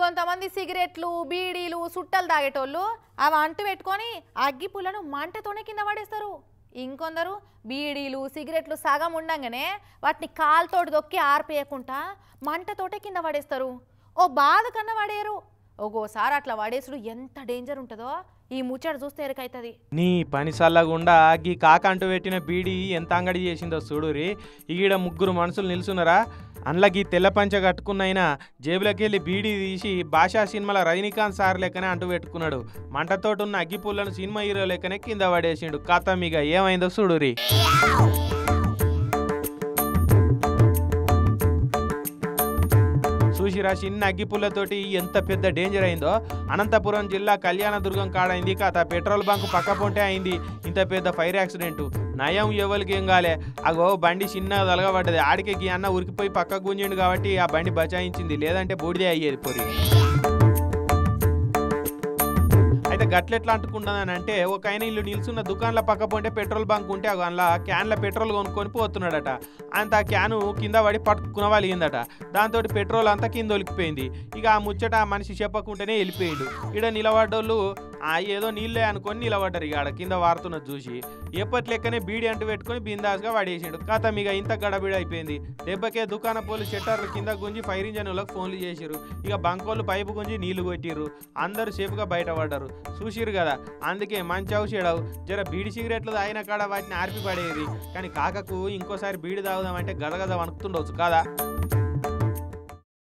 కొంతమంది సిగరెట్లు బీడీలు సుట్టలు తాగేటోళ్ళు అవి అంటు పెట్టుకొని అగ్గిపుల్లను మంటతోనే కింద పడేస్తారు. ఇంకొందరు బీడీలు సిగరెట్లు సగం ఉండంగానే వాటిని కాలుతోటి దొక్కి ఆర్పేయకుండా మంటతోటే కింద పడేస్తారు. ఓ బాధ కన్నా పడేరు. ఒక్కోసారి అట్లా పడేసుడు ఎంత డేంజర్ ఉంటుందో ఈ ముచ్చట చూస్తే ఎరకైతుంది. నీ పని సల్లగుండా గీ కాకంటూ పెట్టిన బీడి ఎంత అంగడి చేసిందో చూడురి. ఈడ ముగ్గురు మనుషులు నిల్చున్నారా, అందులోకి తెల్ల పంచ కట్టుకున్నైనా జేబులోకి వెళ్ళి బీడీ తీసి భాషా సినిమాల రజనీకాంత్ సార్ లెక్కనే అంటూ పెట్టుకున్నాడు. మంటతోటి ఉన్న అగ్గిపుల్లను సినిమా హీరో లెక్కనే కింద పడేసిండు. కథ మీగ ఏమైందో చూడురి. చూసిరా చిన్న అగ్గిపుల్లతోటి ఎంత పెద్ద డేంజర్ అయిందో. అనంతపురం జిల్లా కళ్యాణదుర్గం కాడైంది కథ. పెట్రోల్ బంక్ పక్క పొంటే అయింది ఇంత పెద్ద ఫైర్ యాక్సిడెంట్. నయం ఎవరికి ఏం కాలే. అగో బండి చిన్నగా తలగబడ్డది. ఆడికి గీ అన్న ఉరికిపోయి పక్కకు గుంజిండు కాబట్టి ఆ బండి బచాయించింది, లేదంటే బూడిదే అయ్యేది పొరి. అయితే గట్లెట్లా అంటుకుంటుందని అంటే ఒక ఆయన ఇల్లు నిల్చున్న దుకాణంలో పక్క పోంటే పెట్రోల్ బంక్ ఉంటే అందులో క్యాన్ల పెట్రోల్ కొనుక్కొని పోతున్నాడట. అంత ఆ క్యాను కింద పడి పట్టుకునవలిగిందట. దాంతో పెట్రోల్ అంతా కింద ఒలికిపోయింది. ఇక ఆ ముచ్చట ఆ మనిషి చెప్పకుంటేనే వెళ్ళిపోయిండు. ఇక్కడ నిలబడ్డోళ్ళు ఏదో నీళ్ళే అనుకొని నిలబడ్డారు. ఇక ఆడ కింద వారుతున్నది చూసి ఎప్పటి లెక్కనే బీడి అంటూ పెట్టుకుని బిందాస్గా పడేసిండు. కథ ఇక ఇంత గడబిడ అయిపోయింది. దెబ్బకే దుకాణ పోలు షట్టర్లు కింద గుంజి ఫైర్ ఇంజన్ వాళ్ళకి ఫోన్లు చేసిరు. ఇక బంకోళ్ళు పైపు గుంజి నీళ్లు కొట్టిర్రు. అందరూ సేఫ్గా బయటపడ్డారు. చూసిరు కదా, అందుకే మంచి ఔషధవు జర బీడి సిగరెట్లు తాగిన కాడ వాటిని ఆర్పి పడేది. కానీ కాకకు ఇంకోసారి బీడి తాగుదామంటే గదగద వణుకుతుండవచ్చు కదా.